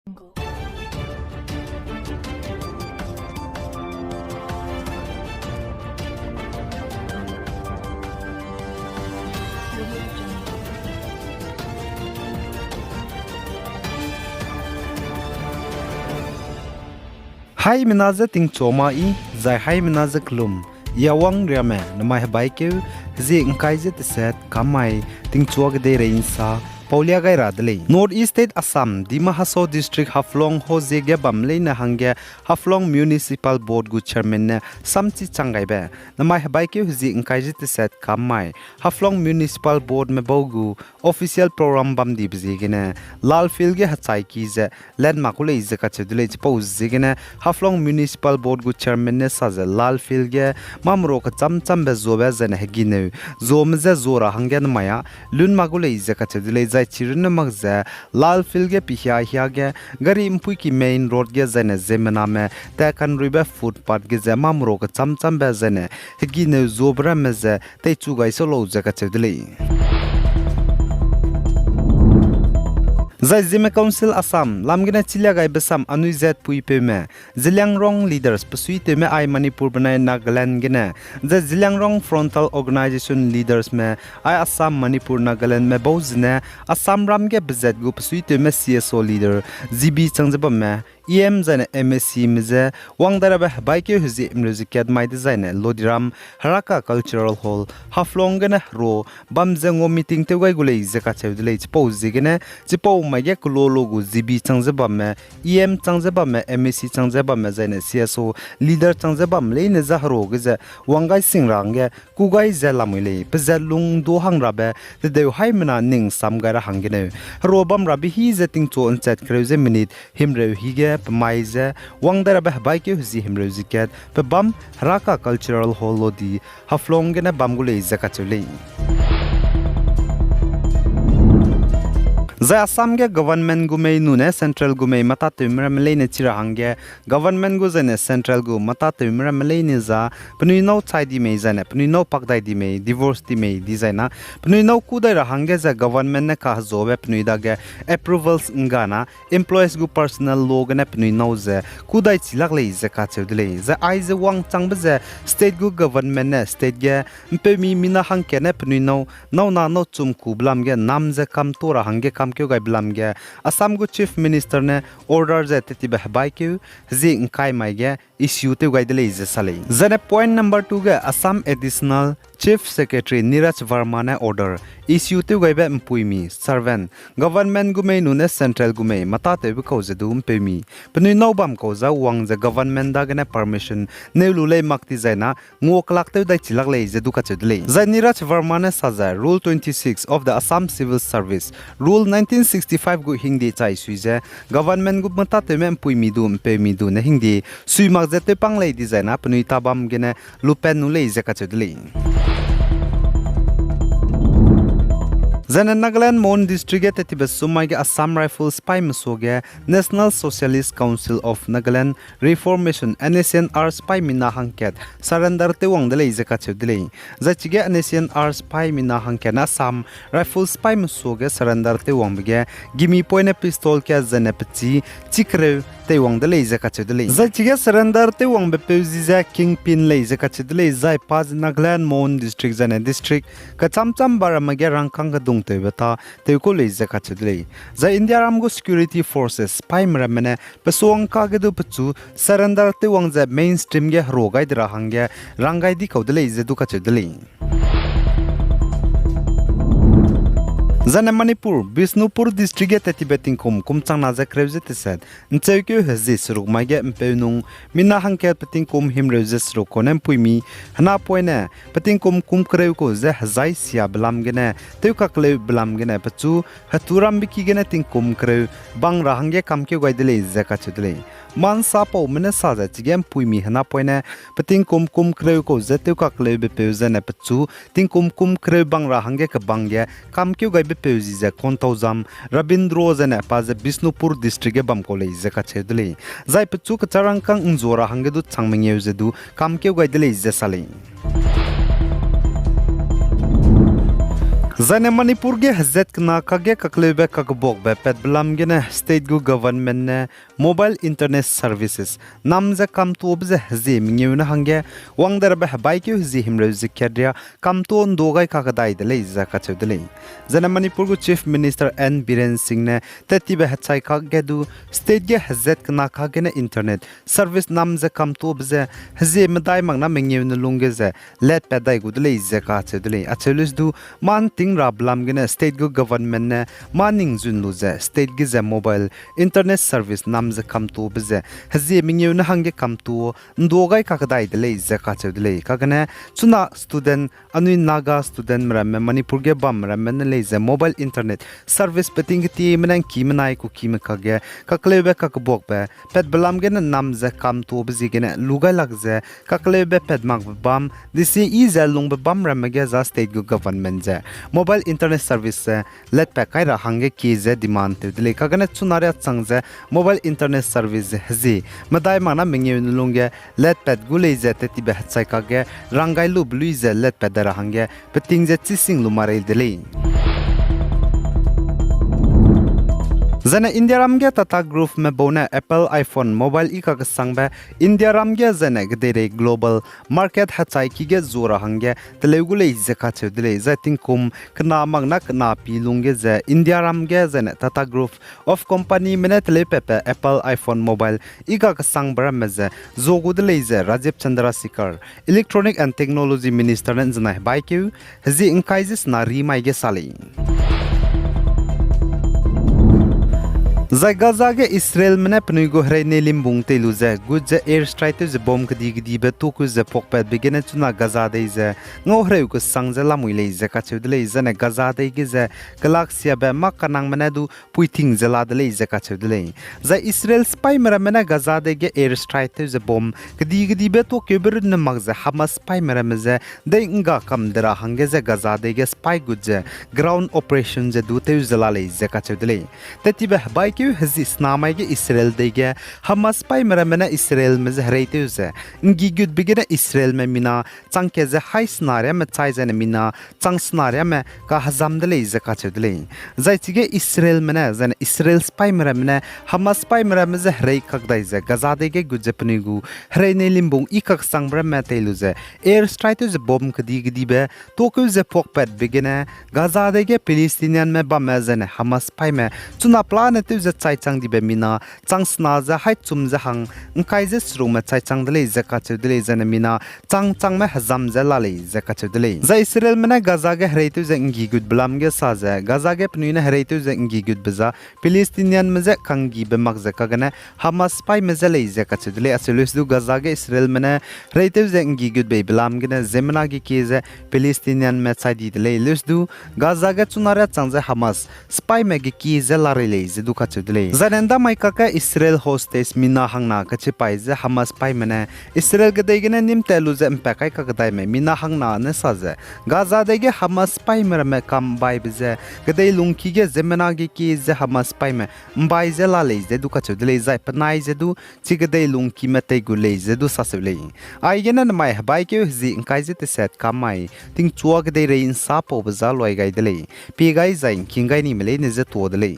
Hai minaza ting choma I zai hai minaza klum yawang riame namai baikeu zi ngkai je te set kamai ting chuak de rein sa Paulia gai radle North East State Assam Dima Haso District Haflong ho zege bamle na hangge Haflong Municipal Board gu chairman ne samchi changai be namai baikeu zi ngkai je te set kamai Haflong Municipal Board me bogu official program bam di bzigene lal fil ge hachai ki je landmark le je ka chedule je pause zigene Haflong Municipal Board gu chairman ne sa je lal fil ge mamro ka cham be zobe zene hegine zomze zora hangge maya lun magule je ka chedule chirin magza lal fil ge pihya ge gari impui ki main road ge zane Zeme me ta kan ribe footpath ge zama mro ka cham be zane higi ne zobra meze te chu gai so lo za ka chedle Zai Zeme Council Assam lamgina chilia gai besam anuizet pui pe me Ziliang Rong leaders pasui te me ai Manipur banai Nagaland gene the Ziliang Rong frontal organization leaders me ai Assam Manipur Nagaland me bozne Assam ram ge bezet gu pasui te me CSO leader ZB changjaba me EM zane MSc mize wangdara ba baike huzi music mai design Lodiram Haraka Cultural Hall Haflong gene ro bamzengo meeting te gai gulei zeka chewdele pause gene chipo mage kulolo gu ZB changjaba me EM changjaba me MSc changjaba me zane CSO leader changjaba mle ne zahro ge wangai singrang kugai zelamule pezalung do hangra be de haimna ning samgara hangene robam rabi hi zeting to on chat kreuze minute himre hige Pamaize wangdara bah baike huzi himroziket pe bam Haraka Cultural Hall lodi Haflong gena bamgule zakachule Zai Assam ge government gu mei nune central gu mei mata tumra mele ne chira hangge government gu zane central gu mata tumra mele ne za pnui no chai di mei zane pnui no pakdai di mei divorce di mei di zaina pnui no kudai ra hangge za government ne ka zobe pnui da ge approvals ngana employees gu personal log ne pnui no ze kudai chilak le ze ka chudle za ai ze wang chang be ze state gu government ne state ge mpe mi mina hangke ne pnui no na no chum ku blam ge nam ze kam to ra hangge kam kyo gai blam ge Assam gu chief minister ne order ze teti bah bai kyo zi ngkai mai ge issue te gai dele ze sale zane point number 2 ge Assam additional chief secretary Niraj Verma ne order issue te gai be mpui mi servant government gu mei nu ne central gu mei mata te be ko ze dum pe mi pnui no bam ko za wang ze government da ge ne permission ne lu le makti zaina ngok lak te dai chilak le ze du ka chedle za Niraj Verma ne saza rule 26 of the Assam civil service rule 1965 gu hindi chai suize government gu mata te mem pui mi dum pe mi du ne hindi sui mak zete pang le design apnui tabam gene lupen nu le ze ka chedle Zana Nagaland Mon District at Tibesumage Assam Rifle Spy Musoge National Socialist Council of Nagaland Reformation NSNR Spy Mina Hanket Surrender te wang dele zeka chudle Zachige NSNR Spy Mina Hanket Assam Rifle Spy Musoge surrender te wang bege Gimi point pistol ke zanepchi chikre te wang dele zeka chudle Zachige surrender te wang be peuziza kingpin le zeka chudle zai paz Nagaland Mon District zane district ka chamcham baramage rangkang dung te beta te ko le zeka chudle za India ramgo security forces spy mramene pesong ka ge du pchu surrender te wang za mainstream ge rogai dra hangge rangai di kaudle ze du ka chudle Zana Manipur Bisnupur district at Tibeting kumchang na za kreuze te set nchekyu hezi suruk mage mpeunung mina hangket pating kum himreuze suruk konem puimi hana poine pating kum kreu ko ze hazai sia blam gene teuka kleu blam gene pachu haturam biki gene ting kum kreu bang rahangge kamke gaidele ze ka chudle man sapo mene sa za chigem puimi hana poine pating kum kreu ko ze teuka kleu be peuze ne pachu ting kum kreu bang rahangge ka bangge kamke gai Peuzi za kontozam Rabindro zane paze Bisnupur district bam college za ka chedle zai pchu ka charangkang unzora hangedu changmengeu zedu kamkeu gaidele za sale Zane Manipur ge hazet kna kage kaklebe kakbok be pet blam ge ne state gu government ne mobile internet services namza kam to obze hazi mingyu na hange wangdar be bike hazi himre zikya kam to ndogai kakadai de le zaka chudle Zane Manipur gu chief minister N Biren Singh ne tati be hachai kage du state ge hazet kna kage ne internet service namza kam to obze hazi medai magna mingyu na lungge ze let pedai gu de le zaka chudle achelus du man ting rablam gina state go government ne maning jun luze state gize mobile internet service namze kam to bize hazi mingyu na hange kam to ndogai kakadai de le zaka chudle kagane chuna student anui naga student mram manipur ge bam ram ne le ze mobile internet service peting ti menang ki menai ku ki makage kaklebe kakbok be pet blam gina namze kam to bize gina lugai lagze kaklebe pet mang bam disi izelung be bam ram ge za state go government je mobile internet service let pa kaira hange ki ze demand te dile kagane chunare changze mobile internet service hazi madai mana mingye nulunge let pet gule ze te tibe hatsai kage rangai lu blui ze let pa dara hange peting ze chising lu mare dile Zana India ramge tata group me bona Apple iPhone mobile ika ka sangba India ramge zana gdere global market hachai ki ge zora hange telegule izaka chedle zating kum kna magna kna pilunge ze India ramge zana tata group of company mene tele pepe Apple iPhone mobile ika ka sangbara meze zogudle ze Rajiv Chandra Sikar electronic and technology minister nan zana baikyu hazi inkaizis na rimai ge sali Gaza ge Israel mene pnuigo hreine limbung te luze gudze air strike ze bomb kdi gdi be to ku ze pokpet begene tuna Gaza de ze ngo hreu ku sangze lamui le ze ka chudle ze ne Gaza de ge ze galaxia be makanang mene du puiting ze la de le ze ka chudle za Israel spy mera mene Gaza de ge air strike ze bomb kdi be to kebir ne magze Hamas spy mera meze de nga kam dera hange ze Gaza de ge spy gudze ground operation ze du te ze la le ze ka chudle teti be bai hazi snamai ge Israel dege Hamas pai meramena Israel me zahreite uze ngi gud bigena Israel me mina changke ze hai snare me chai zane mina chang snare me ka hazam dele ze ka chedle zaitige Israel mena zane Israel pai meramena Hamas pai meramena zahrei kakdai ze Gaza dege gujepni gu hreine limbung ikak sangbra me teluze air strike ze bomb kdi gdi be toku ze pokpet bigena Gaza dege Palestinian me ba me zane Hamas pai me chuna planet ze chai chang di be mina chang sna za hai chum za hang nkai ze sru ma chai chang dele ze ka chudle zana mina chang me hazam za la le ze ka chudle za Israel mena Gaza ge hreitu ze ngi gud blam ge sa za Gaza ge pnuina hreitu ze ngi gud beza Palestinian me ze kangi be mag ze ka gane Hamas pai me ze le ze ka chudle asulus du Gaza ge Israel mena hreitu ze ngi gud be blam ge ne zemna ge ke ze Palestinian me chai di le lus du Gaza ge chunara chang ze Hamas spy me ge ki ze la le ze du ka Zanenda maikaka Israel hostess mina hangna kachipai ze Hamas pai mene Israel gadegene nim telu ze impakai kakadai me mina hangna ne saze Gaza dege Hamas pai me kam bai bize gadei lungki ge zemena ge ki ze Hamas pai me mbai ze la le ze du kachu dele zai panai ze du chigadei lungki me te gu le ze du sasule ai gena mai bai ke zi kai ze te set kamai ting chua gadei rein sa po baza loi gai dele pi gai zain kingai ni mele ne ze to dele